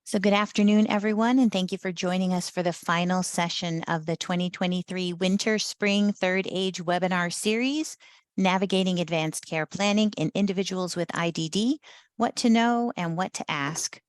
So good afternoon, everyone, and thank you for joining us for the final session of the 2023 Winter Spring Third Age webinar series, Navigating Advanced Care Planning in Individuals with IDD, What to Know and What to Ask.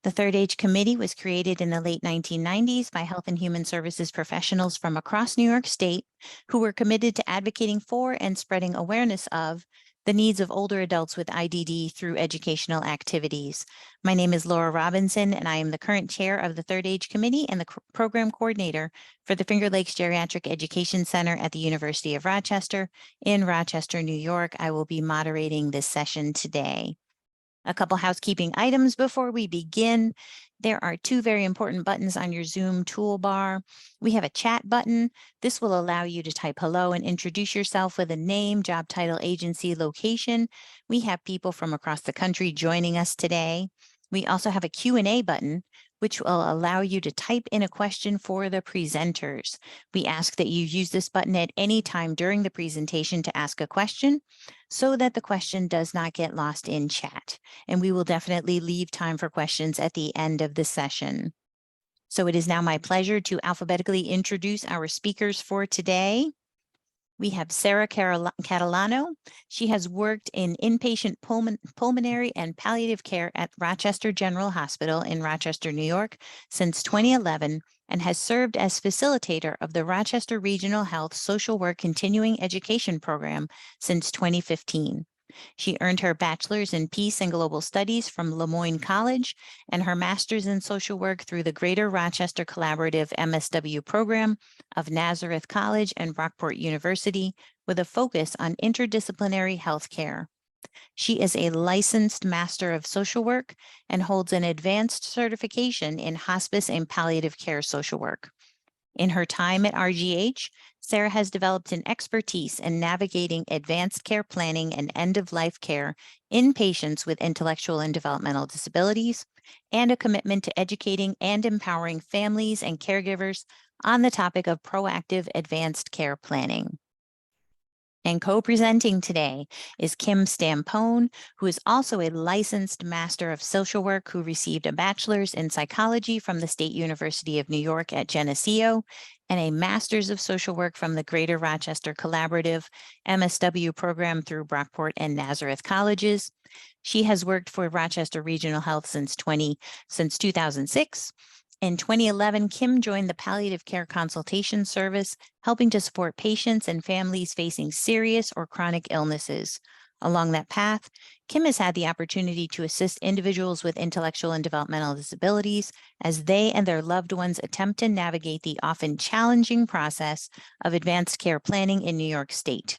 The Third Age Committee was created in the late 1990s by Health and Human Services professionals from across New York State who were committed to advocating for and spreading awareness of the needs of older adults with IDD through educational activities. My name is Laura Robinson, and I am the current chair of the Third Age Committee and the program coordinator for the Finger Lakes Geriatric Education Center at the University of Rochester in Rochester, New York. I will be moderating this session today. A couple housekeeping items before we begin. There are two very important buttons on your Zoom toolbar. We have a chat button. This will allow you to type hello and introduce yourself with a name, job title, agency, location. We have people from across the country joining us today. We also have a Q&A button, which will allow you to type in a question for the presenters. We ask that you use this button at any time during the presentation to ask a question so that the question does not get lost in chat. And we will definitely leave time for questions at the end of the session. So it is now my pleasure to alphabetically introduce our speakers for today. We have Sara Catalano. She has worked in inpatient pulmonary and palliative care at Rochester General Hospital in Rochester, New York since 2011 and has served as facilitator of the Rochester Regional Health Social Work Continuing Education Program since 2015. She earned her bachelor's in Peace and Global Studies from Lemoyne College and her master's in social work through the Greater Rochester Collaborative MSW program of Nazareth College and Rockport University with a focus on interdisciplinary healthcare. She is a licensed Master of Social Work and holds an advanced certification in hospice and palliative care social work. In her time at RGH, Sara has developed an expertise in navigating advanced care planning and end-of-life care in patients with intellectual and developmental disabilities, and a commitment to educating and empowering families and caregivers on the topic of proactive advanced care planning. And co-presenting today is Kim Stampone, who is also a licensed Master of Social Work who received a bachelor's in psychology from the State University of New York at Geneseo and a Master's of Social Work from the Greater Rochester Collaborative MSW program through Brockport and Nazareth Colleges. She has worked for Rochester Regional Health since 2006. In 2011, Kim joined the Palliative Care Consultation Service, helping to support patients and families facing serious or chronic illnesses. Along that path, Kim has had the opportunity to assist individuals with intellectual and developmental disabilities as they and their loved ones attempt to navigate the often challenging process of advanced care planning in New York State.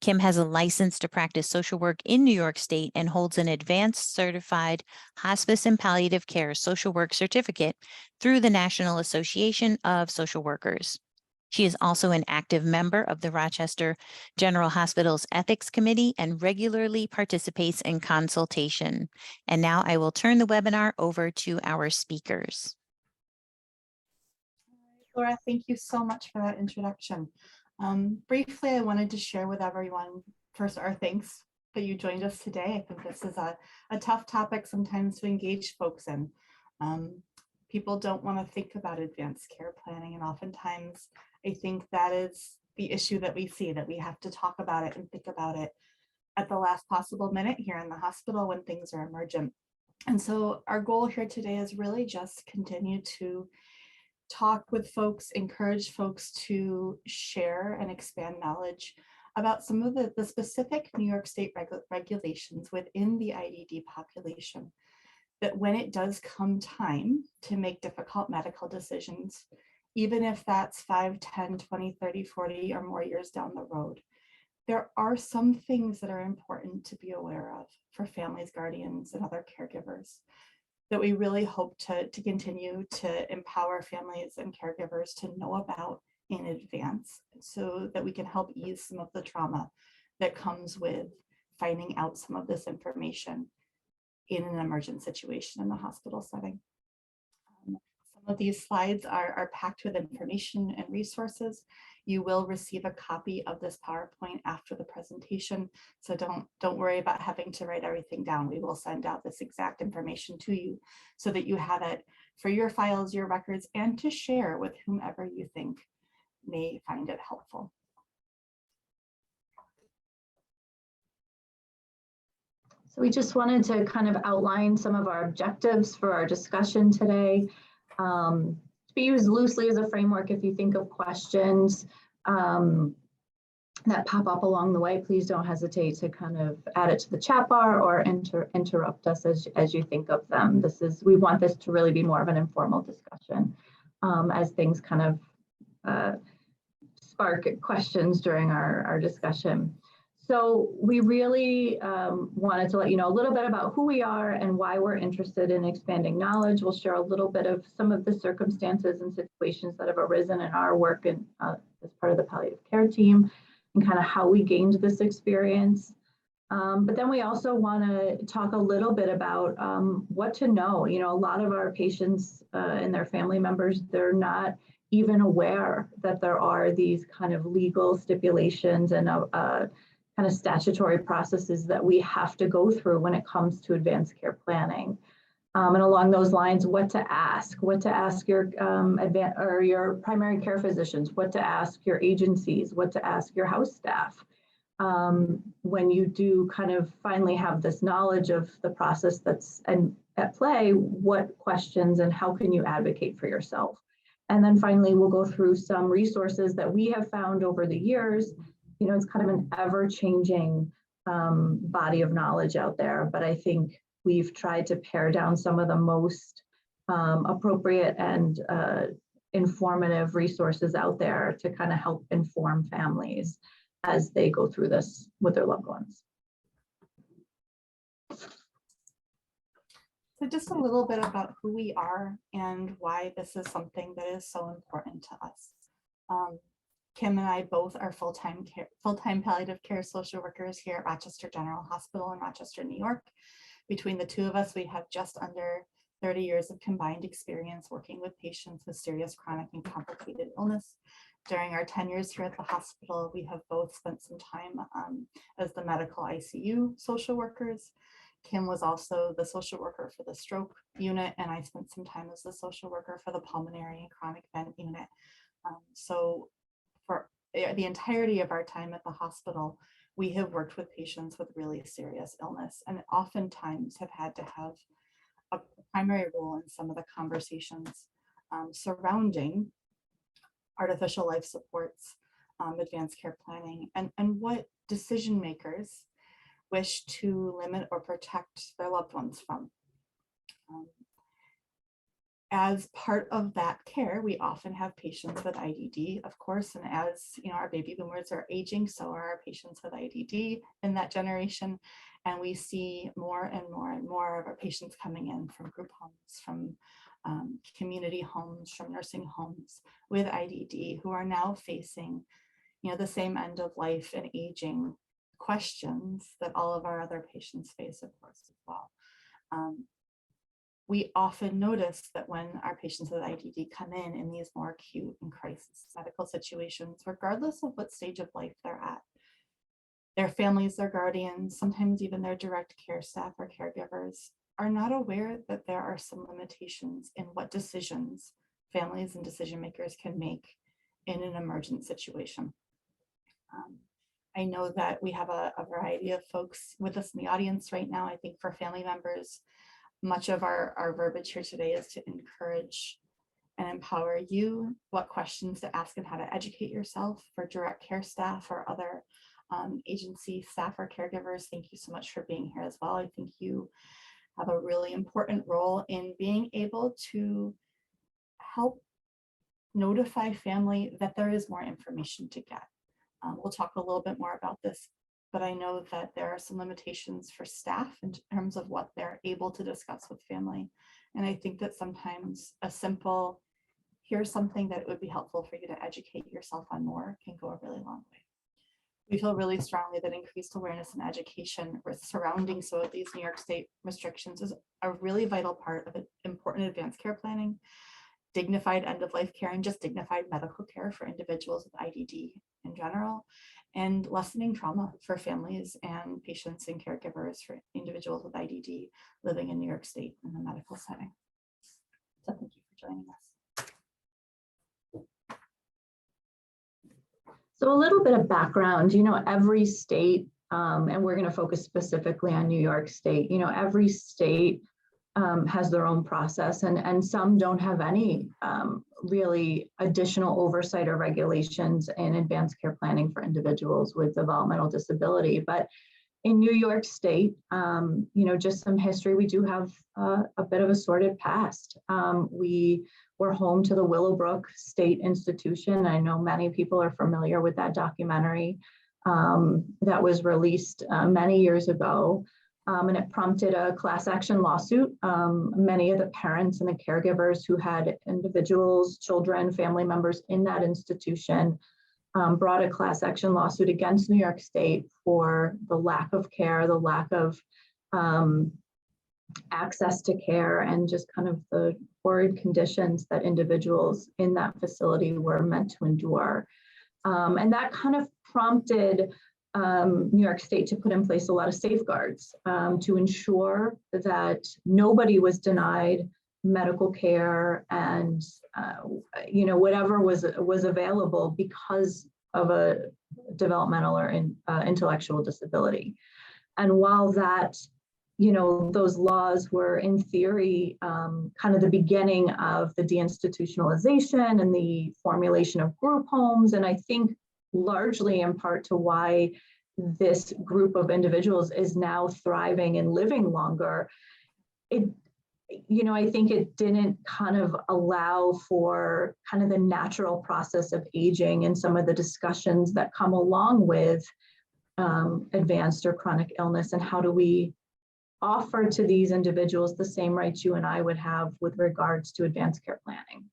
Kim has a license to practice social work in New York State and holds an advanced certified hospice and palliative care social work certificate through the National Association of Social Workers. She is also an active member of the Rochester General Hospital's Ethics Committee and regularly participates in consultation. And now I will turn the webinar over to our speakers. Laura, thank you so much for that introduction. Briefly, I wanted to share with everyone first our thanks that you joined us today. I think this is a tough topic sometimes to engage folks in. People don't want to think about advanced care planning, and oftentimes I think that is the issue that we see, that we have to talk about it and think about it at the last possible minute here in the hospital when things are emergent. And so our goal here today is really just continue to talk with folks, encourage folks to share and expand knowledge about some of the specific New York State regulations within the IDD population, that when it does come time to make difficult medical decisions, even if that's 5, 10, 20, 30, 40 or more years down the road, there are some things that are important to be aware of for families, guardians, and other caregivers that we really hope to continue to empower families and caregivers to know about in advance so that we can help ease some of the trauma that comes with finding out some of this information in an emergent situation in the hospital setting. Some Some of these slides are packed with information and resources. You will receive a copy of this PowerPoint after the presentation, so don't worry about having to write everything down. We will send out this exact information to you so that you have it for your files, your records, and to share with whomever you think may find it helpful. So we just wanted to kind of outline some of our objectives for our discussion today. To be used loosely as a framework, if you think of questions that pop up along the way, please don't hesitate to kind of add it to the chat bar or interrupt us as you think of them. We want this to really be more of an informal discussion as things kind of spark questions during our discussion. So we really wanted to let you know a little bit about who we are and why we're interested in expanding knowledge. We'll share a little bit of some of the circumstances and situations that have arisen in our work and as part of the palliative care team and kind of how we gained this experience. But then we also want to talk a little bit about what to know. You know, a lot of our patients and their family members, they're not even aware that there are these kind of legal stipulations and kind of statutory processes that we have to go through when it comes to advanced care planning. And along those lines, what to ask your your primary care physicians, what to ask your agencies, what to ask your house staff. When you do kind of finally have this knowledge of the process that's at play, what questions and how can you advocate for yourself? And then finally, we'll go through some resources that we have found over the years. You know, it's kind of an ever-changing body of knowledge out there, but I think we've tried to pare down some of the most appropriate and informative resources out there to kind of help inform families as they go through this with their loved ones. So just a little bit about who we are and why this is something that is so important to us. Kim and I both are full-time palliative care social workers here at Rochester General Hospital in Rochester, New York. Between the two of us, we have just under 30 years of combined experience working with patients with serious chronic and complicated illness. During our 10 years here at the hospital, we have both spent some time as the medical ICU social workers. Kim was also the social worker for the stroke unit, and I spent some time as the social worker for the pulmonary and chronic vent unit. So for the entirety of our time at the hospital, we have worked with patients with really serious illness and oftentimes have had to have a primary role in some of the conversations surrounding artificial life supports, advanced care planning, and what decision makers wish to limit or protect their loved ones from. As part of that care, we often have patients with IDD, of course, and as you know, our baby boomers are aging, so are our patients with IDD in that generation. And we see more and more and more of our patients coming in from group homes, from community homes, from nursing homes with IDD who are now facing, you know, the same end of life and aging questions that all of our other patients face, of course, as well. We often notice that when our patients with IDD come in these more acute and crisis medical situations, regardless of what stage of life they're at, their families, their guardians, sometimes even their direct care staff or caregivers are not aware that there are some limitations in what decisions families and decision makers can make in an emergent situation. I know that we have a variety of folks with us in the audience right now. I think for family members, much of our verbiage here today is to encourage and empower you what questions to ask and how to educate yourself. For direct care staff or other agency staff or caregivers, thank you so much for being here as well. I think you have a really important role in being able to help notify family that there is more information to get. We'll talk a little bit more about this, but I know that there are some limitations for staff in terms of what they're able to discuss with family. And I think that sometimes a simple, here's something that it would be helpful for you to educate yourself on more, can go a really long way. We feel really strongly that increased awareness and education surrounding some of these New York State restrictions is a really vital part of important advanced care planning. dignified end-of-life care and just dignified medical care for individuals with IDD in general, and lessening trauma for families and patients and caregivers for individuals with IDD living in New York State in the medical setting. So thank you for joining us. So a little bit of background, you know, every state, and we're going to focus specifically on New York State, you know, every state has their own process, and some don't have any really additional oversight or regulations in advanced care planning for individuals with developmental disability. But in New York State, you know, just some history, we do have a bit of a sordid past. We were home to the Willowbrook State Institution. I know many people are familiar with that documentary that was released many years ago. And it prompted a class action lawsuit. Many of the parents and the caregivers who had individuals, children, family members in that institution brought a class action lawsuit against New York State for the lack of care, the lack of access to care, and just kind of the horrid conditions that individuals in that facility were meant to endure. And that kind of prompted New York State to put in place a lot of safeguards to ensure that nobody was denied medical care and you know, whatever was available because of a developmental or intellectual disability. And while that, you know, those laws were in theory kind of the beginning of the deinstitutionalization and the formulation of group homes, and I think largely in part to why this group of individuals is now thriving and living longer, it, you know, I think it didn't kind of allow for kind of the natural process of aging and some of the discussions that come along with advanced or chronic illness, and how do we offer to these individuals the same rights you and I would have with regards to advanced care planning.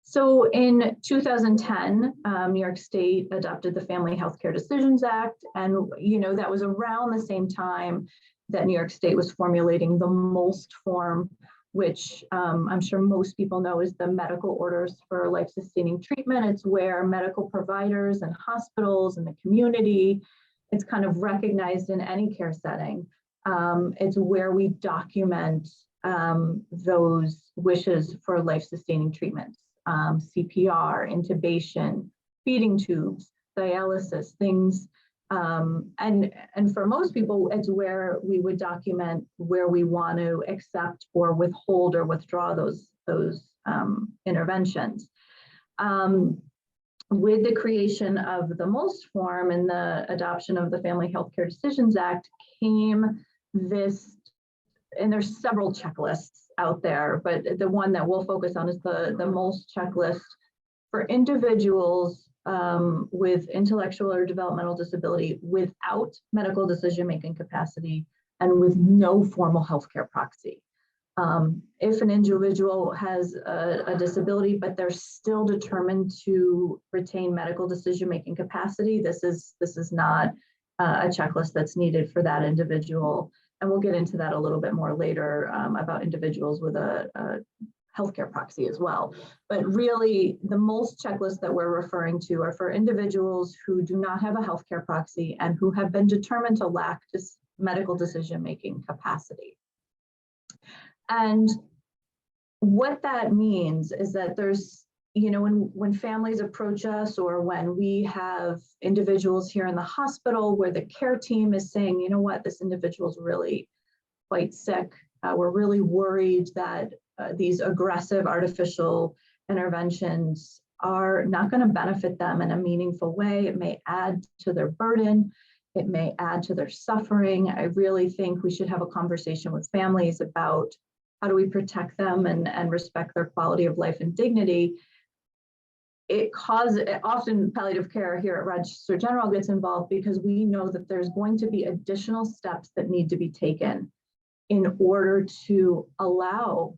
So in 2010, New York State adopted the Family Healthcare Decisions Act, and you know, that was around the same time that New York State was formulating the MOLST form, which I'm sure most people know is the medical orders for life-sustaining treatment. It's where medical providers and hospitals and the community, it's kind of recognized in any care setting. It's where we document those wishes for life-sustaining treatments. CPR, intubation, feeding tubes, dialysis, things. And for most people, it's where we would document where we want to accept or withhold or withdraw those interventions. With the creation of the MOLST form and the adoption of the Family Healthcare Decisions Act came this, and there's several checklists out there, but the one that we'll focus on is the MOLST checklist for individuals with intellectual or developmental disability without medical decision-making capacity and with no formal healthcare proxy. If an individual has a disability, but they're still determined to retain medical decision-making capacity, this is not a checklist that's needed for that individual. And we'll get into that a little bit more later about individuals with a healthcare proxy as well. But really, the MOLST checklist that we're referring to are for individuals who do not have a healthcare proxy and who have been determined to lack this medical decision-making capacity. And what that means is that there's, you know, when families approach us or when we have individuals here in the hospital where the care team is saying, you know what, this individual's really quite sick. We're really worried that these aggressive artificial interventions are not going to benefit them in a meaningful way. It may add to their burden. It may add to their suffering. I really think we should have a conversation with families about how do we protect them and respect their quality of life and dignity. Often palliative care here at Rochester General gets involved because we know that there's going to be additional steps that need to be taken in order to allow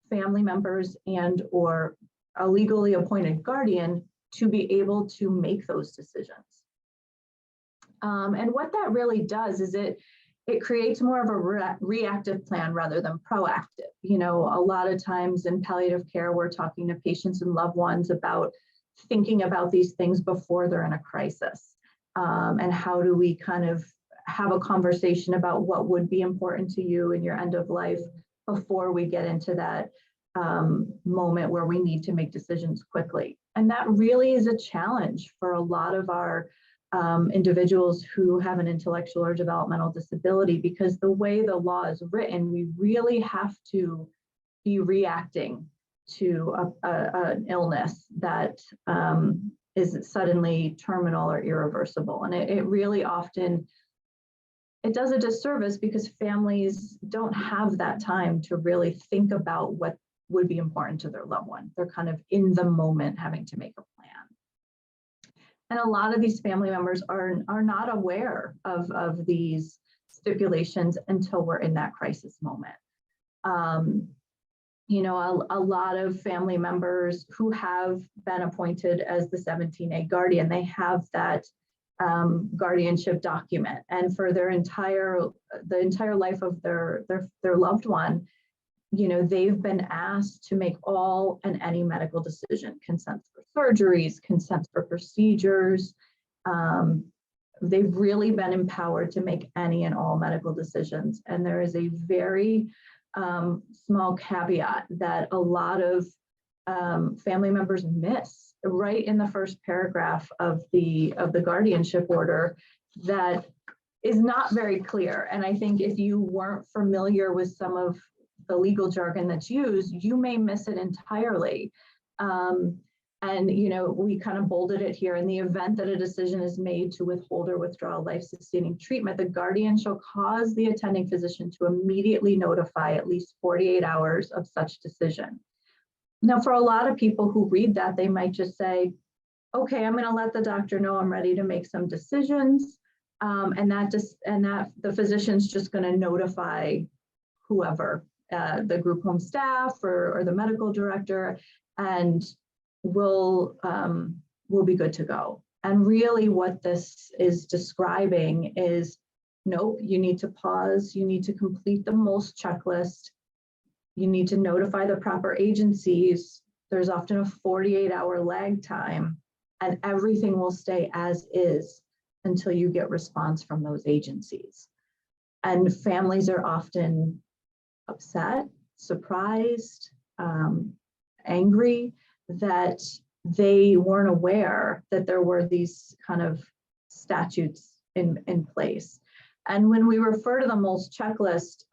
family members and or a legally appointed guardian to be able to make those decisions. And what that really does is it creates more of a reactive plan rather than proactive. You know, a lot of times in palliative care, we're talking to patients and loved ones about thinking about these things before they're in a crisis. And how do we kind of have a conversation about what would be important to you in your end of life before we get into that moment where we need to make decisions quickly. And that really is a challenge for a lot of our individuals who have an intellectual or developmental disability, because the way the law is written, we really have to be reacting to an illness that is suddenly terminal or irreversible. And it really often, it does a disservice because families don't have that time to really think about what would be important to their loved one. They're kind of in the moment having to make a plan. And a lot of these family members are not aware of these stipulations until we're in that crisis moment. You know, a lot of family members who have been appointed as the 17A guardian, they have that guardianship document, and for the entire life of their loved one, you know, they've been asked to make all and any medical decision, consents for surgeries, consents for procedures. They've really been empowered to make any and all medical decisions. And there is a very small caveat that a lot of family members miss right in the first paragraph of the guardianship order that is not very clear. And I think if you weren't familiar with some of the legal jargon that's used, you may miss it entirely. And, you know, we kind of bolded it here. In the event that a decision is made to withhold or withdraw life-sustaining treatment, the guardian shall cause the attending physician to immediately notify at least 48 hours of such decision. Now, for a lot of people who read that, they might just say, okay, I'm going to let the doctor know I'm ready to make some decisions. And that the physician's just going to notify whoever, the group home staff or the medical director, and we'll be good to go. And really what this is describing is, nope, you need to pause, you need to complete the MOLS checklist, you need to notify the proper agencies. There's often a 48-hour lag time, and everything will stay as is until you get response from those agencies. And families are often upset, surprised, angry that they weren't aware that there were these kind of statutes in place. And when we refer to the MOLS checklist,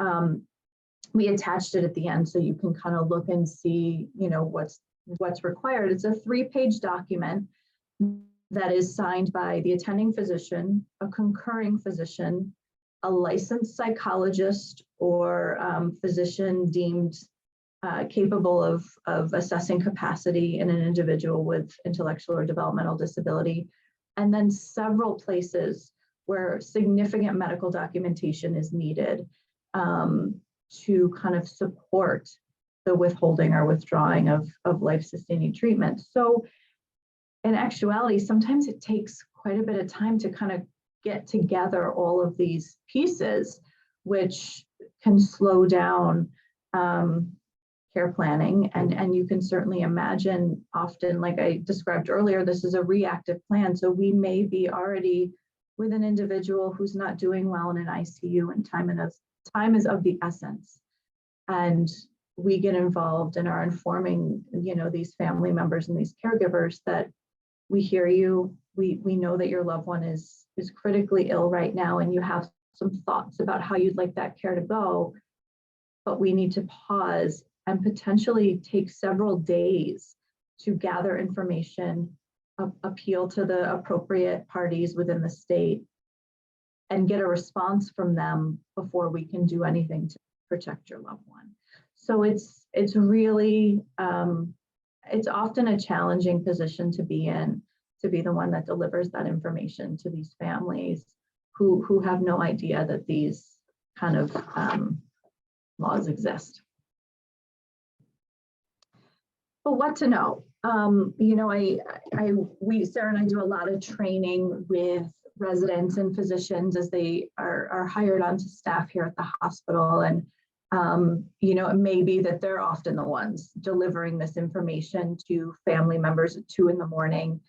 we attached it at the end so you can kind of look and see, you know, what's required. It's a 3-page document that is signed by the attending physician, a concurring physician, a licensed psychologist, or physician deemed capable of assessing capacity in an individual with intellectual or developmental disability, and then several places where significant medical documentation is needed to kind of support the withholding or withdrawing of life-sustaining treatment. So in actuality, sometimes it takes quite a bit of time to kind of get together all of these pieces, which can slow down care planning. And you can certainly imagine often, like I described earlier, this is a reactive plan. So we may be already with an individual who's not doing well in an ICU, and time is of the essence. And we get involved and are informing, you know, these family members and these caregivers that we hear you, we know that your loved one is critically ill right now, and you have some thoughts about how you'd like that care to go, but we need to pause and potentially take several days to gather information, appeal to the appropriate parties within the state, and get a response from them before we can do anything to protect your loved one. So it's really, it's often a challenging position to be in, to be the one that delivers that information to these families who have no idea that these kind of laws exist. But what to know? You know, Sara and I do a lot of training with residents and physicians as they are hired onto staff here at the hospital. And, you know, it may be that they're often the ones delivering this information to family members at 2 in.the morning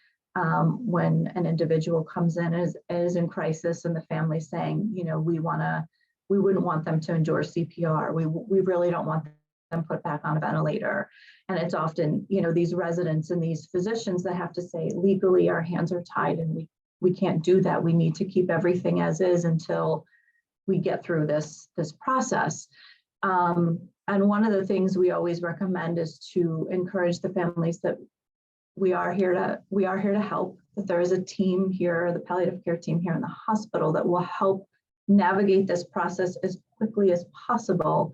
when an individual comes in is in crisis, and the family saying, you know, we wouldn't want them to endure CPR. We really don't want them put back on a ventilator. And it's often, you know, these residents and these physicians that have to say, legally, our hands are tied and we can't do that. We need to keep everything as is until we get through this process. And one of the things we always recommend is to encourage the families that we are here to help, that there is a team here, the palliative care team here in the hospital that will help navigate this process as quickly as possible.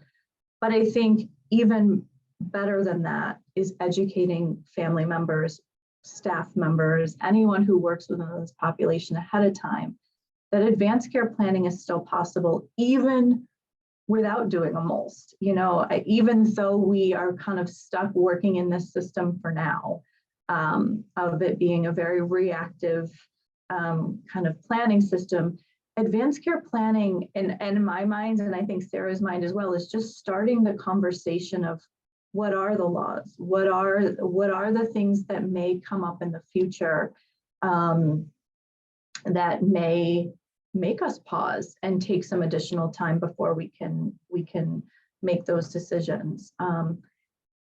But I think even better than that is educating family members, staff members, anyone who works within this population ahead of time, that advanced care planning is still possible, even without doing a MOLST. You know, even though we are kind of stuck working in this system for now, of it being a very reactive kind of planning system, advanced care planning, in my mind, and I think Sarah's mind as well, is just starting the conversation of what are the laws, what are the things that may come up in the future that may make us pause and take some additional time before we can make those decisions.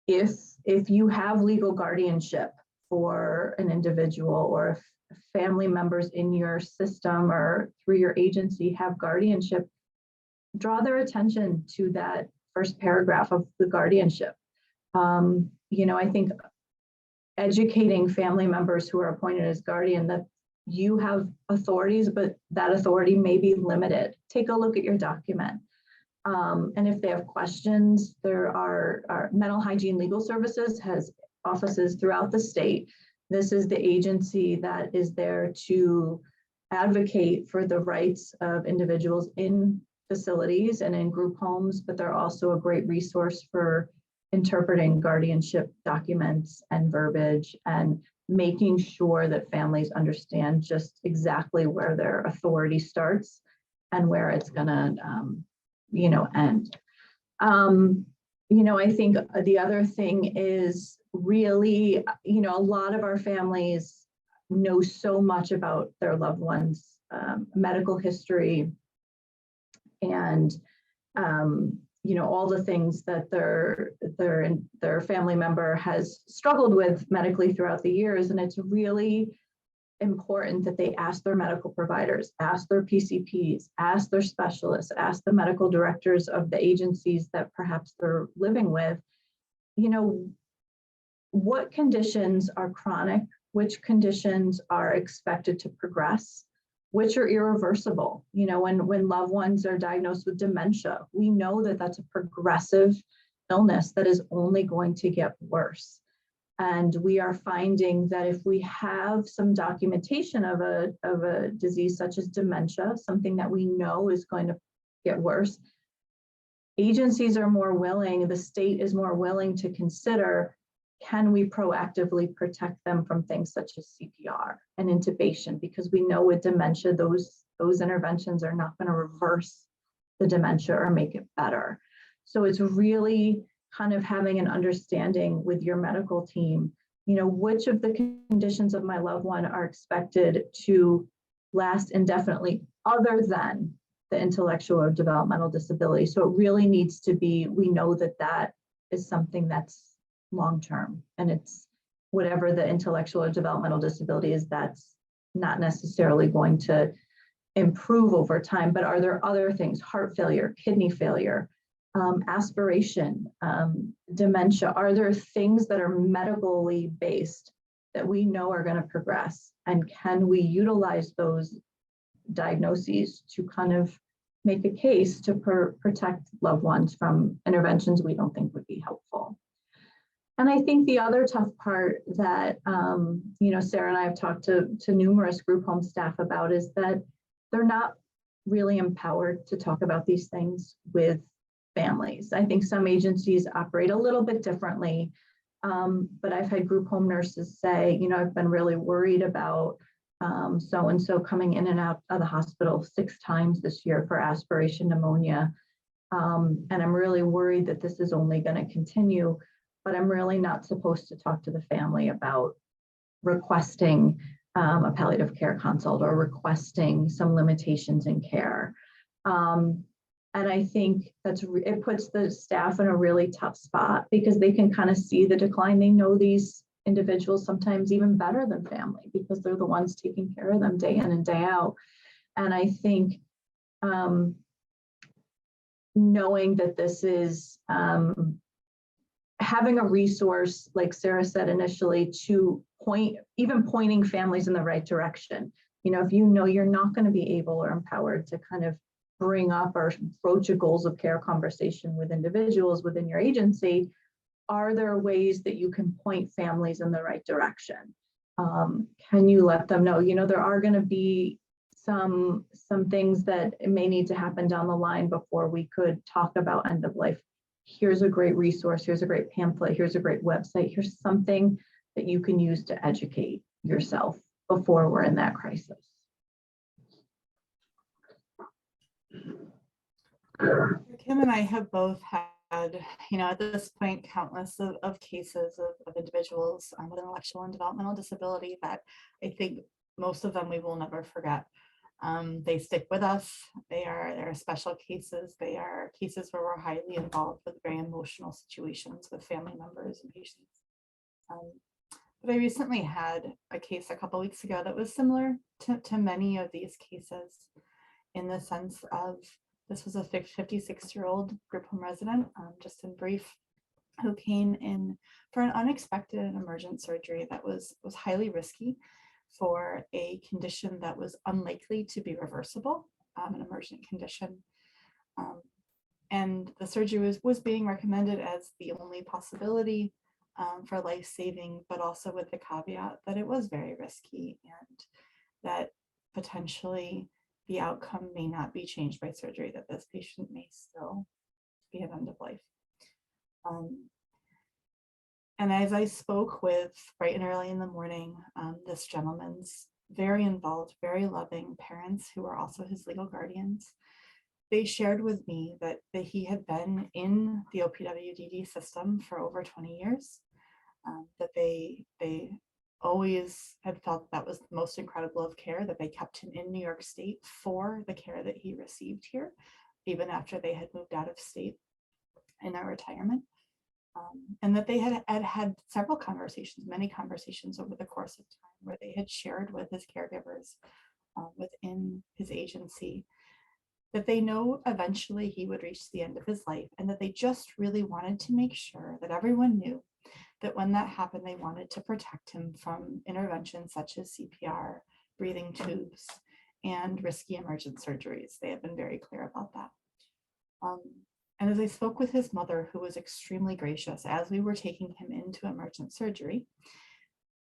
If you have legal guardianship for an individual, or if family members in your system or through your agency have guardianship, draw their attention to that first paragraph of the guardianship. You know, I think educating family members who are appointed as guardian that you have authorities, but that authority may be limited. Take a look at your document. And if they have questions, there are Mental Hygiene Legal Services has offices throughout the state. This is the agency that is there to advocate for the rights of individuals in facilities and in group homes, but they're also a great resource for interpreting guardianship documents and verbiage and making sure that families understand just exactly where their authority starts and where it's gonna, you know, end. You know, I think the other thing is really, you know, a lot of our families know so much about their loved ones' medical history and, you know, all the things that their family member has struggled with medically throughout the years. And it's really important that they ask their medical providers, ask their PCPs, ask their specialists, ask the medical directors of the agencies that perhaps they're living with, you know, what conditions are chronic, which conditions are expected to progress, which are irreversible. You know, when loved ones are diagnosed with dementia, we know that that's a progressive illness that is only going to get worse. And we are finding that if we have some documentation of a disease such as dementia, something that we know is going to get worse, agencies are more willing, the state is more willing to consider, can we proactively protect them from things such as CPR and intubation? Because we know with dementia, those interventions are not going to reverse the dementia or make it better. So it's really kind of having an understanding with your medical team, you know, which of the conditions of my loved one are expected to last indefinitely other than the intellectual or developmental disability. So it really needs to be, we know that that is something that's long-term, and it's whatever the intellectual or developmental disability is, that's not necessarily going to improve over time. But are there other things, heart failure, kidney failure, aspiration, dementia? Are there things that are medically based that we know are going to progress? And can we utilize those diagnoses to kind of make a case to protect loved ones from interventions we don't think would be helpful? And I think the other tough part that, you know, Sara and I have talked to numerous group home staff about is that they're not really empowered to talk about these things with families. I think some agencies operate a little bit differently, but I've had group home nurses say, you know, I've been really worried about So-and-so coming in and out of the hospital 6 times this year for aspiration pneumonia. And I'm really worried that this is only going to continue, but I'm really not supposed to talk to the family about requesting a palliative care consult or requesting some limitations in care. And I think it puts the staff in a really tough spot because they can kind of see the decline. They know these individuals sometimes even better than family because they're the ones taking care of them day in and day out. And I think knowing that this is having a resource, like Sara said initially, to pointing families in the right direction. You know, if you know you're not going to be able or empowered to kind of bring up or broach a goals of care conversation with individuals within your agency, are there ways that you can point families in the right direction? Can you let them know, you know, there are going to be some things that may need to happen down the line before we could talk about end of life. Here's a great resource. Here's a great pamphlet. Here's a great website. Here's something that you can use to educate yourself before we're in that crisis. Kim and I have both had, you know, at this point, countless of cases of individuals with intellectual and developmental disability that I think most of them we will never forget. They stick with us. They're special cases. They are cases where we're highly involved with very emotional situations with family members and patients. But I recently had a case a couple weeks ago that was similar to many of these cases in the sense of this was a 56-year-old group home resident, just in brief, who came in for an unexpected and emergent surgery that was highly risky for a condition that was unlikely to be reversible, an emergent condition. And the surgery was being recommended as the only possibility for life-saving, but also with the caveat that it was very risky and that potentially the outcome may not be changed by surgery, that this patient may still be at end of life. And as I spoke with bright and early in the morning, this gentleman's very involved, very loving parents who are also his legal guardians, they shared with me that he had been in the OPWDD system for over 20 years, that they always had felt that was the most incredible of care, that they kept him in New York State for the care that he received here, even after they had moved out of state in their retirement. And that they had several conversations, many conversations over the course of time where they had shared with his caregivers within his agency that they know eventually he would reach the end of his life and that they just really wanted to make sure that everyone knew that when that happened, they wanted to protect him from interventions such as CPR, breathing tubes, and risky emergent surgeries. They have been very clear about that. And as I spoke with his mother, who was extremely gracious as we were taking him into emergent surgery,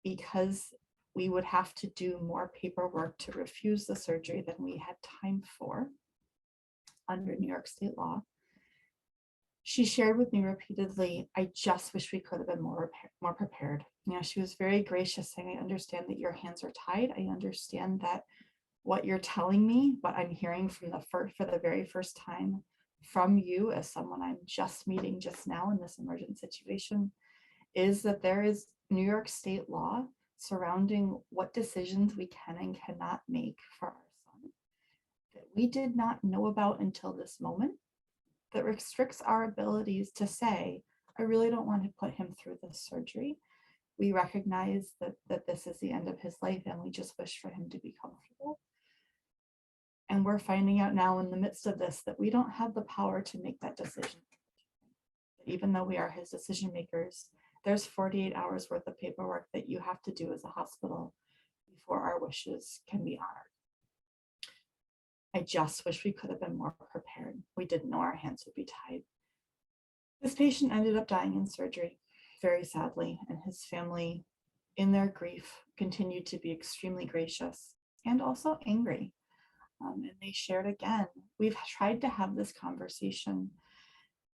because we would have to do more paperwork to refuse the surgery than we had time for under New York state law, she shared with me repeatedly, I just wish we could have been more prepared. You know, she was very gracious, saying, I understand that your hands are tied. I understand that what you're telling me, what I'm hearing from for the very first time from you as someone I'm just meeting just now in this emergent situation, is that there is New York state law surrounding what decisions we can and cannot make for our son that we did not know about until this moment, that restricts our abilities to say, I really don't want to put him through this surgery. We recognize that this is the end of his life and we just wish for him to be comfortable. And we're finding out now in the midst of this that we don't have the power to make that decision. Even though we are his decision makers, there's 48 hours worth of paperwork that you have to do as a hospital before our wishes can be honored. I just wish we could have been more prepared. We didn't know our hands would be tied. This patient ended up dying in surgery, very sadly, and his family, in their grief, continued to be extremely gracious and also angry. And they shared again, we've tried to have this conversation,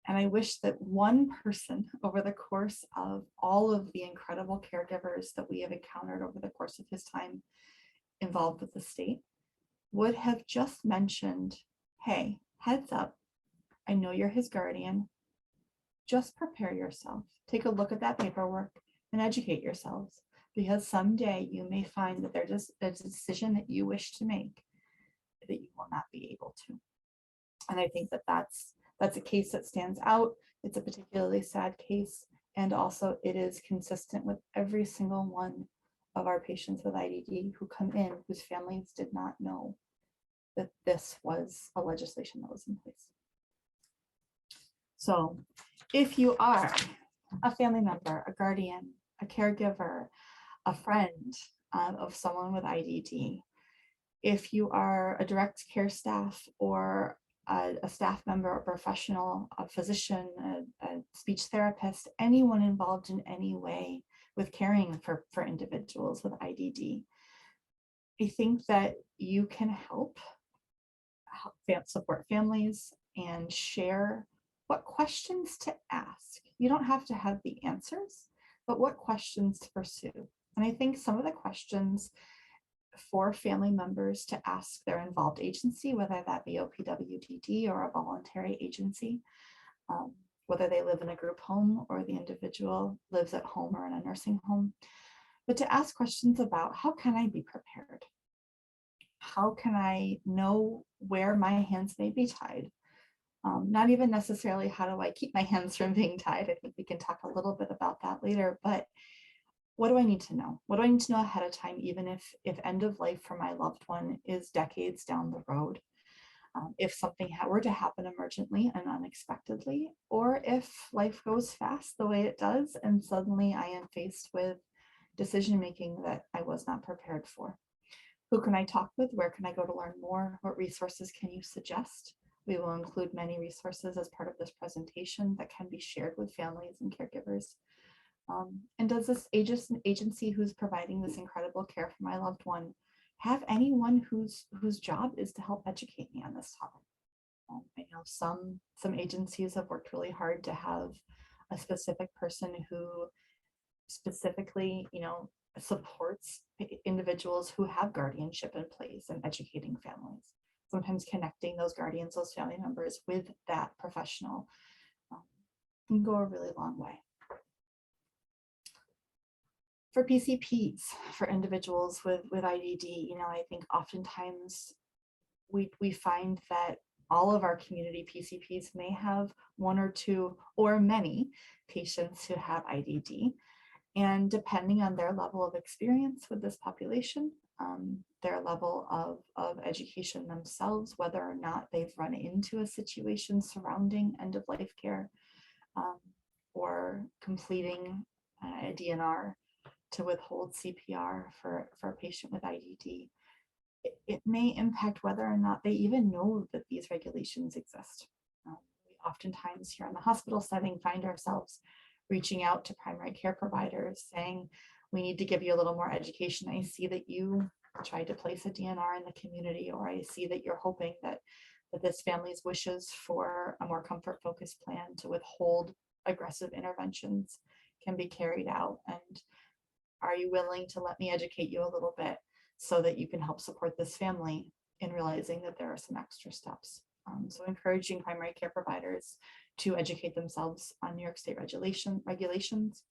and I wish that one person over the course of all of the incredible caregivers that we have encountered over the course of his time involved with the state would have just mentioned, hey, heads up, I know you're his guardian. Just prepare yourself. Take a look at that paperwork and educate yourselves, because someday you may find that there's a decision that you wish to make that you will not be able to. And I think that that's a case that stands out. It's a particularly sad case. And also it is consistent with every single one of our patients with IDD who come in whose families did not know that this was a legislation that was in place. So if you are a family member, a guardian, a caregiver, a friend of someone with IDD, if you are a direct care staff or a staff member, a professional, a physician, a speech therapist, anyone involved in any way with caring for individuals with IDD, I think that you can help support families and share what questions to ask. You don't have to have the answers, but what questions to pursue. And I think some of the questions for family members to ask their involved agency, whether that be OPWDD or a voluntary agency, whether they live in a group home or the individual lives at home or in a nursing home, but to ask questions about how can I be prepared? How can I know where my hands may be tied? Not even necessarily how do I keep my hands from being tied. I think we can talk a little bit about that later, but what do I need to know? What do I need to know ahead of time, even if end of life for my loved one is decades down the road? If something were to happen emergently and unexpectedly, or if life goes fast the way it does, and suddenly I am faced with decision-making that I was not prepared for. Who can I talk with? Where can I go to learn more? What resources can you suggest? We will include many resources as part of this presentation that can be shared with families and caregivers. And does this agency who's providing this incredible care for my loved one have anyone whose job is to help educate me on this topic? I know some agencies have worked really hard to have a specific person who specifically, supports individuals who have guardianship in place and educating families. Sometimes connecting those guardians, those family members with that professional can go a really long way. For PCPs, for individuals with IDD, I think oftentimes we find that all of our community PCPs may have one or two or many patients who have IDD. And depending on their level of experience with this population, their level of education themselves, whether or not they've run into a situation surrounding end-of-life care or completing a DNR to withhold CPR for a patient with IDD, it may impact whether or not they even know that these regulations exist. We oftentimes here in the hospital setting find ourselves reaching out to primary care providers saying, we need to give you a little more education. I see that you tried to place a DNR in the community, or I see that you're hoping that this family's wishes for a more comfort-focused plan to withhold aggressive interventions can be carried out. And are you willing to let me educate you a little bit so that you can help support this family in realizing that there are some extra steps? So encouraging primary care providers to educate themselves on New York State regulations,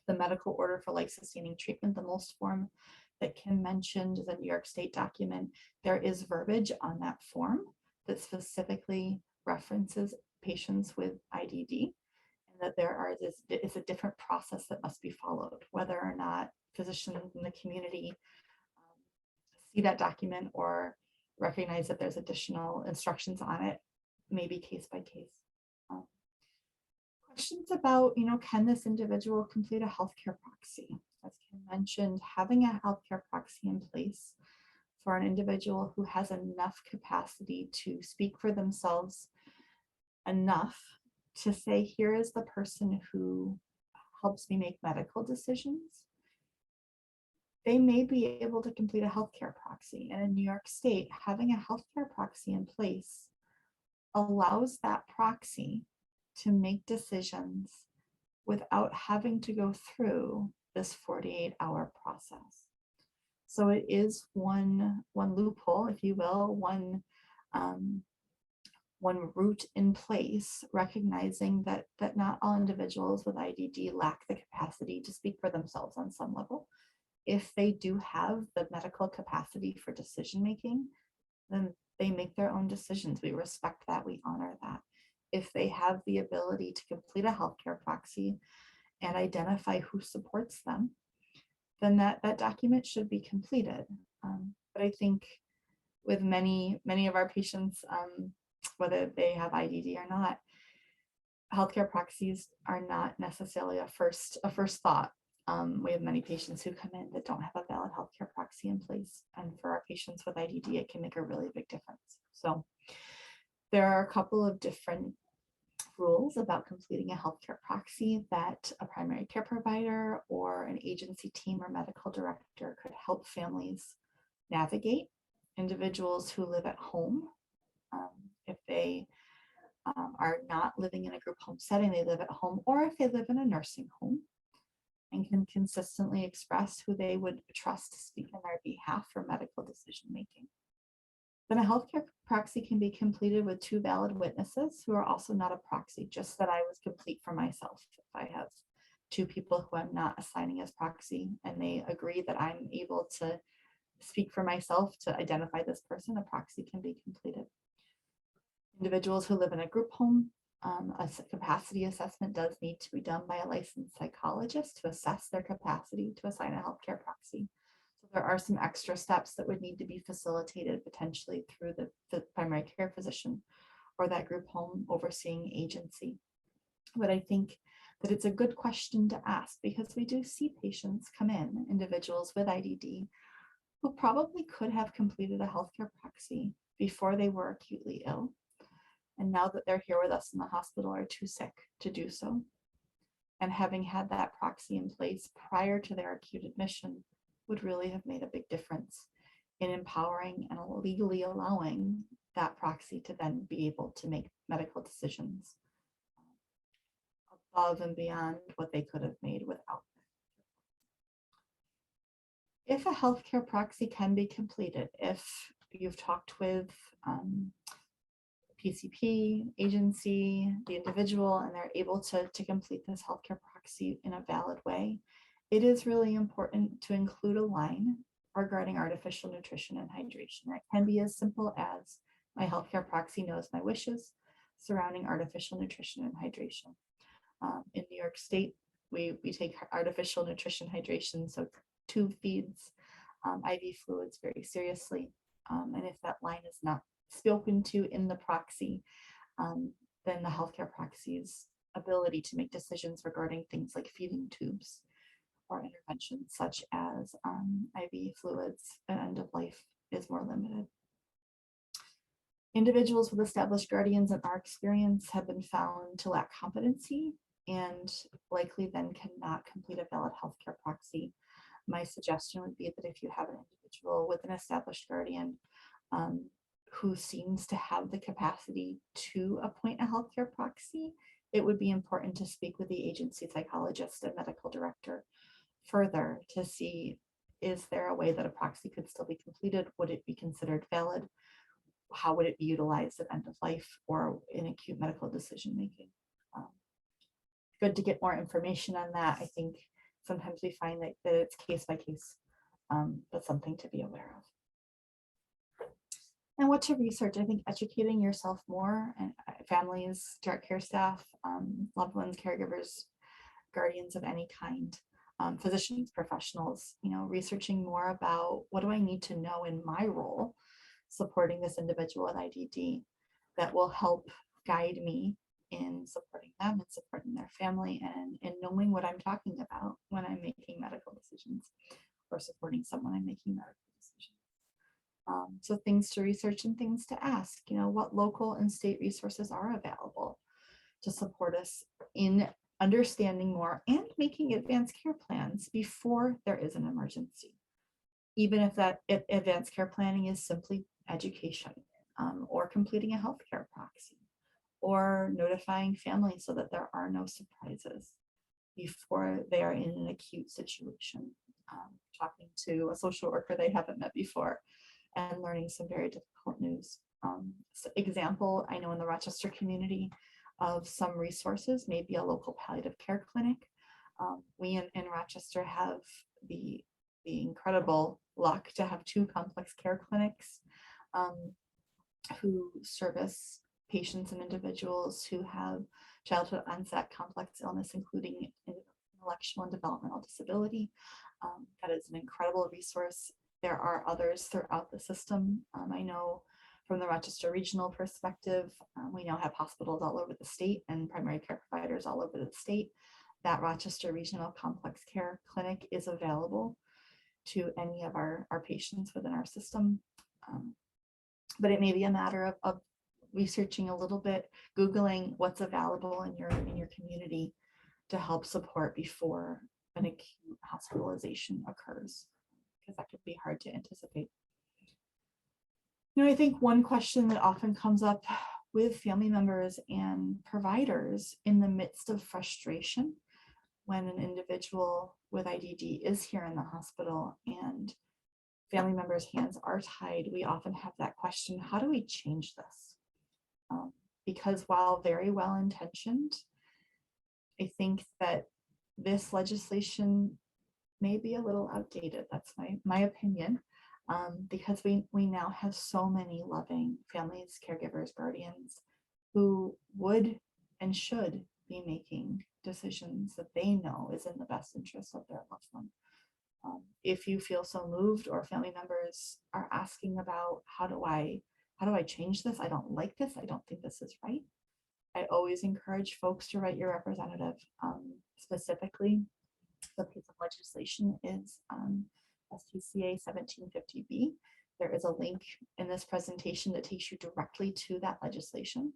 the medical order for life-sustaining treatment, the MOLST form that Kim mentioned, the New York State document. There is verbiage on that form that specifically references patients with IDD, and that it's a different process that must be followed, whether or not physicians in the community see that document or recognize that there's additional instructions on it, maybe case by case. Questions about, can this individual complete a healthcare proxy? As Kim mentioned, having a healthcare proxy in place for an individual who has enough capacity to speak for themselves enough to say, here is the person who helps me make medical decisions. They may be able to complete a healthcare proxy. And in New York State, having a healthcare proxy in place allows that proxy to make decisions without having to go through this 48-hour process. So it is one loophole, if you will, one route in place, recognizing that not all individuals with IDD lack the capacity to speak for themselves on some level. If they do have the medical capacity for decision making, then they make their own decisions. We respect that, we honor that. If they have the ability to complete a healthcare proxy and identify who supports them, then that document should be completed. But I think with many of our patients, whether they have IDD or not, healthcare proxies are not necessarily a first thought. We have many patients who come in that don't have a valid healthcare proxy in place. And for our patients with IDD, it can make a really big difference. So there are a couple of different rules about completing a healthcare proxy that a primary care provider or an agency team or medical director could help families navigate. Individuals who live at home, if they are not living in a group home setting, they live at home, or if they live in a nursing home and can consistently express who they would trust to speak on their behalf for medical decision making. Then a healthcare proxy can be completed with 2 valid witnesses who are also not a proxy, just that I was complete for myself. If I have 2 people who I'm not assigning as proxy and they agree that I'm able to speak for myself to identify this person, a proxy can be completed. Individuals who live in a group home, a capacity assessment does need to be done by a licensed psychologist to assess their capacity to assign a healthcare proxy. So there are some extra steps that would need to be facilitated potentially through the primary care physician or that group home overseeing agency. But I think that it's a good question to ask because we do see patients come in, individuals with IDD, who probably could have completed a healthcare proxy before they were acutely ill. And now that they're here with us in the hospital are too sick to do so. And having had that proxy in place prior to their acute admission would really have made a big difference in empowering and legally allowing that proxy to then be able to make medical decisions above and beyond what they could have made without. If a healthcare proxy can be completed, if you've talked with PCP, agency, the individual, and they're able to complete this healthcare proxy in a valid way, it is really important to include a line regarding artificial nutrition and hydration. That can be as simple as my healthcare proxy knows my wishes surrounding artificial nutrition and hydration. In New York State, we take artificial nutrition hydration, so tube feeds, IV fluids very seriously. And if that line is not spoken to in the proxy, then the healthcare proxy's ability to make decisions regarding things like feeding tubes or interventions such as IV fluids at end of life is more limited. Individuals with established guardians in our experience have been found to lack competency and likely then cannot complete a valid healthcare proxy. My suggestion would be that if you have an individual with an established guardian who seems to have the capacity to appoint a healthcare proxy, it would be important to speak with the agency psychologist and medical director further to see, is there a way that a proxy could still be completed? Would it be considered valid? How would it be utilized at end of life or in acute medical decision making? Good to get more information on that. I think sometimes we find that it's case by case, but something to be aware of. And what to research, I think educating yourself more, and families, direct care staff, loved ones, caregivers, guardians of any kind, physicians, professionals, researching more about what do I need to know in my role supporting this individual with IDD that will help guide me in supporting them and supporting their family and knowing what I'm talking about when I'm making medical decisions or supporting someone I'm making medical decisions. So things to research and things to ask, what local and state resources are available to support us in understanding more and making advanced care plans before there is an emergency. Even if that advanced care planning is simply education or completing a healthcare proxy or notifying families so that there are no surprises before they are in an acute situation. talking to a social worker they haven't met before, and learning some very difficult news. So example, I know in the Rochester community of some resources, maybe a local palliative care clinic. We in Rochester have the incredible luck to have 2 complex care clinics who service patients and individuals who have childhood onset complex illness, including intellectual and developmental disability. That is an incredible resource. There are others throughout the system. I know from the Rochester regional perspective, we now have hospitals all over the state and primary care providers all over the state. That Rochester Regional Complex Care Clinic is available to any of our patients within our system. But it may be a matter of researching a little bit, Googling what's available in your community to help support before an acute hospitalization occurs, because that could be hard to anticipate. You know, I think one question that often comes up with family members and providers in the midst of frustration when an individual with IDD is here in the hospital and family members' hands are tied, we often have that question, how do we change this? Because while very well intentioned, I think that this legislation may be a little outdated. That's my opinion, because we now have so many loving families, caregivers, guardians who would and should be making decisions that they know is in the best interest of their loved one. If you feel so moved, or family members are asking about how do I change this? I don't like this. I don't think this is right. I always encourage folks to write your representative. Specifically, the piece of legislation is STCA 1750B. There is a link in this presentation that takes you directly to that legislation.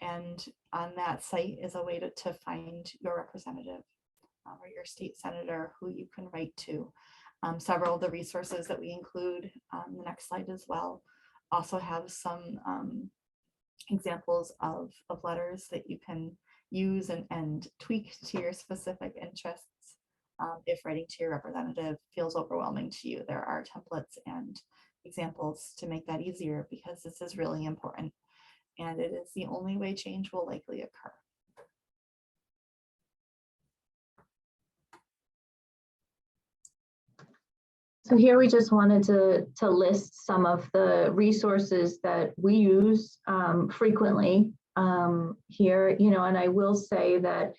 And on that site is a way to find your representative or your state senator who you can write to. Several of the resources that we include on the next slide as well also have some examples of letters that you can use and tweak to your specific interests. If writing to your representative feels overwhelming to you, there are templates and examples to make that easier, because this is really important and it is the only way change will likely occur. So here we just wanted to list some of the resources that we use frequently here, you know, and I will say that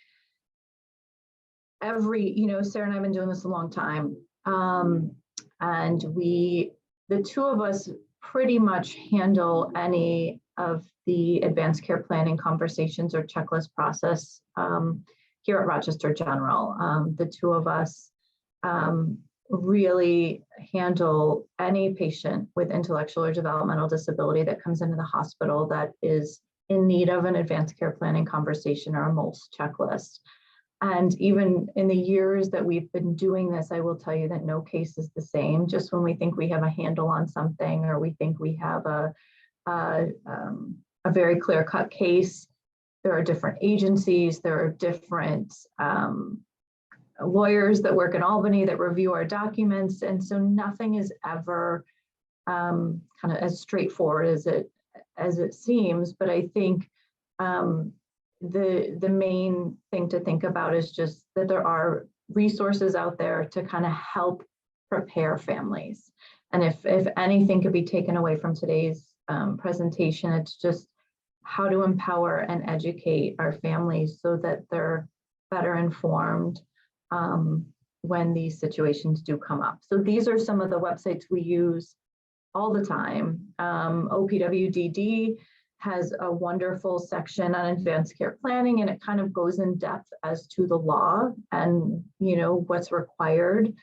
Sara and I have been doing this a long time, and the 2 of us pretty much handle any of the advanced care planning conversations or checklist process here at Rochester General. The 2 of us really handle any patient with intellectual or developmental disability that comes into the hospital that is in need of an advanced care planning conversation or a MOLS checklist. And even in the years that we've been doing this, I will tell you that no case is the same. Just when we think we have a handle on something, or we think we have a very clear-cut case, there are different agencies, there are different lawyers that work in Albany that review our documents, and so nothing is ever kind of as straightforward as it seems. But I think the main thing to think about is just that there are resources out there to kind of help prepare families. And if anything could be taken away from today's presentation, it's just how to empower and educate our families so that they're better informed when these situations do come up. So these are some of the websites we use all the time. OPWDD has a wonderful section on advanced care planning, and it kind of goes in depth as to the law and, you know, what's required.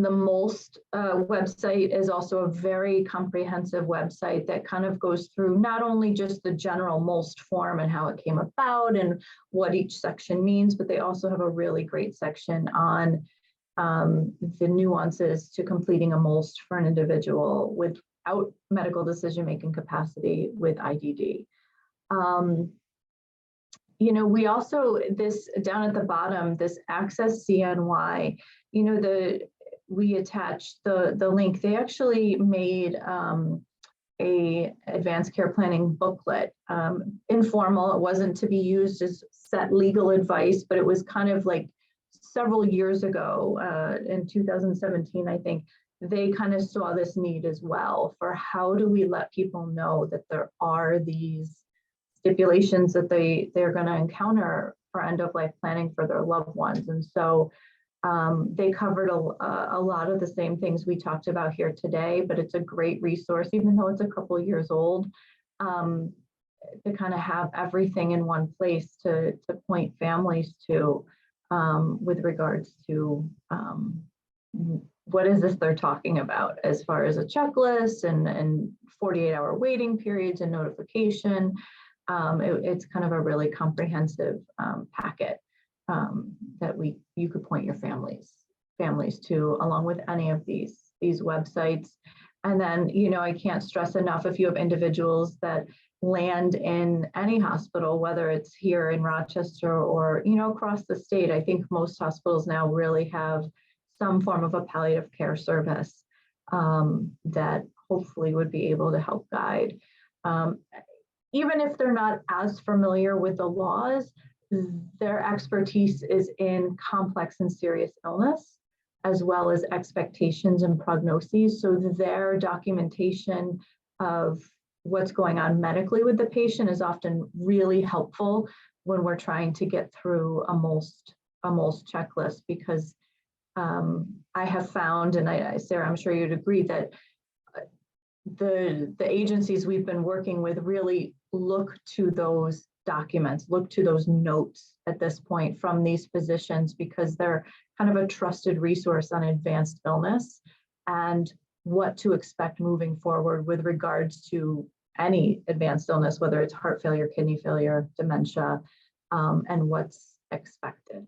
The MOLS website is also a very comprehensive website that kind of goes through not only just the general MOLS form and how it came about and what each section means, but they also have a really great section on the nuances to completing a MOLS for an individual without medical decision-making capacity with IDD. You know, we also, this down at the bottom, this Access CNY, you know, we attached the link. They actually made a advanced care planning booklet, informal. It wasn't to be used as set legal advice, but it was kind of like several years ago, in 2017, I think, they kind of saw this need as well for how do we let people know that there are these stipulations that they're going to encounter for end of life planning for their loved ones. And so they covered a lot of the same things we talked about here today, but it's a great resource, even though it's a couple years old, to kind of have everything in one place to point families to with regards to what is this they're talking about as far as a checklist and 48-hour waiting periods and notification. It's kind of a really comprehensive packet that you could point your families to, along with any of these websites. And then, you know, I can't stress enough, if you have individuals that land in any hospital, whether it's here in Rochester or, you know, across the state, I think most hospitals now really have some form of a palliative care service that hopefully would be able to help guide. Even if they're not as familiar with the laws, their expertise is in complex and serious illness, as well as expectations and prognoses. So their documentation of what's going on medically with the patient is often really helpful when we're trying to get through a MOLST checklist, because I have found, and Sarah, I'm sure you'd agree, that the agencies we've been working with really look to those documents, look to those notes at this point from these physicians, because they're kind of a trusted resource on advanced illness and what to expect moving forward with regards to any advanced illness, whether it's heart failure, kidney failure, dementia, and what's expected.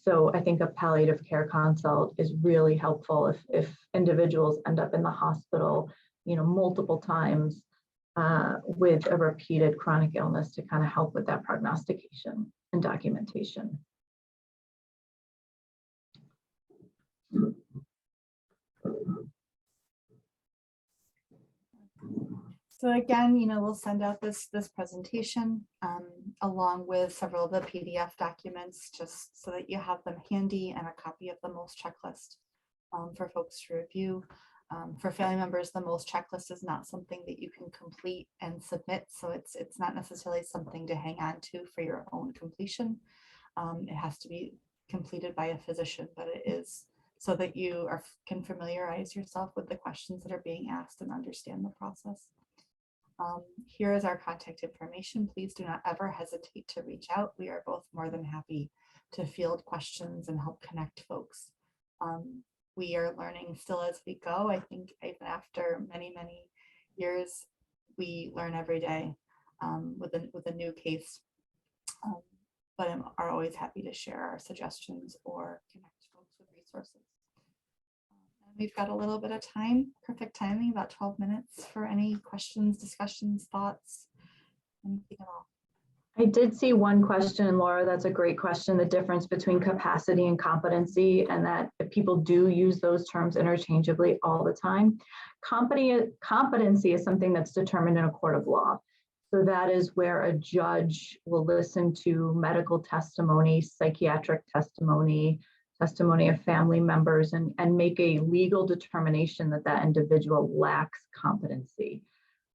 So I think a palliative care consult is really helpful if individuals end up in the hospital, you know, multiple times with a repeated chronic illness, to kind of help with that prognostication and documentation. So again, you know, we'll send out this presentation along with several of the PDF documents, just so that you have them handy, and a copy of the MOLST checklist for folks to review. For family members, the MOLST checklist is not something that you can complete and submit, so it's not necessarily something to hang on to for your own completion. It has to be completed by a physician, but it is so that you can familiarize yourself with the questions that are being asked and understand the process. Here is our contact information. Please do not ever hesitate to reach out. We are both more than happy to field questions and help connect folks. We are learning still as we go. I think even after many, many years, we learn every day with a new case, but are always happy to share our suggestions or connect folks with resources. We've got a little bit of time, perfect timing, about 12 minutes for any questions, discussions, thoughts, anything at all. I did see one question, Laura, that's a great question, the difference between capacity and competency, and that people do use those terms interchangeably all the time. Competency is something that's determined in a court of law. So that is where a judge will listen to medical testimony, psychiatric testimony, testimony of family members, and make a legal determination that that individual lacks competency.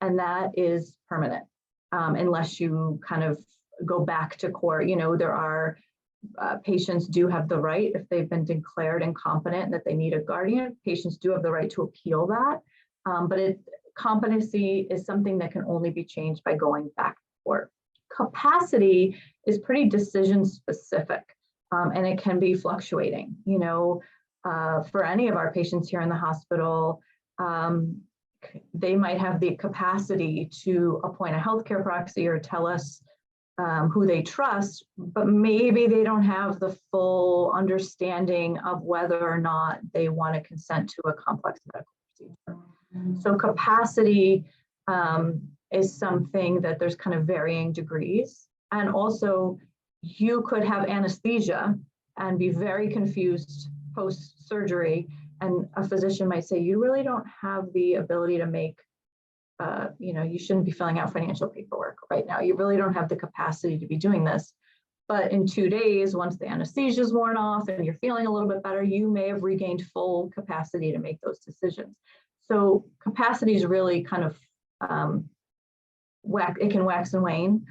And that is permanent, unless you kind of go back to court. You know, there are patients do have the right, if they've been declared incompetent that they need a guardian, patients do have the right to appeal that. But competency is something that can only be changed by going back to court. Capacity is pretty decision specific. And it can be fluctuating, you know, for any of our patients here in the hospital, they might have the capacity to appoint a healthcare proxy or tell us who they trust, but maybe they don't have the full understanding of whether or not they want to consent to a complex medical procedure. So capacity is something that there's kind of varying degrees And also, you could have anesthesia and be very confused post-surgery, and a physician might say, you really don't have the ability to make, you shouldn't be filling out financial paperwork right now. You really don't have the capacity to be doing this. But in 2 days, once the anesthesia is worn off and you're feeling a little bit better, you may have regained full capacity to make those decisions. So capacity is really kind of, it can wax and wane.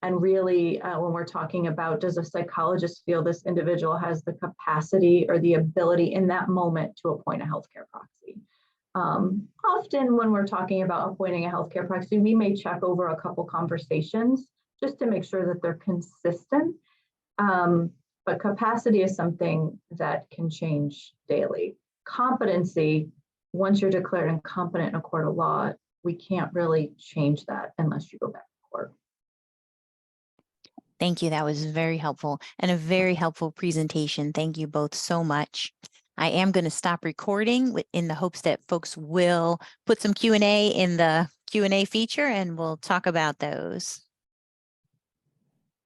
And really, when we're talking about, does a psychologist feel this individual has the capacity or the ability in that moment to appoint a healthcare proxy? Often when we're talking about appointing a healthcare proxy, we may check over a couple conversations just to make sure that they're consistent. But capacity is something that can change daily. Competency, once you're declared incompetent in a court of law, we can't really change that unless you go back to court. Thank you. That was very helpful and a very helpful presentation. Thank you both so much. I am going to stop recording in the hopes that folks will put some Q&A in the Q&A feature, and we'll talk about those.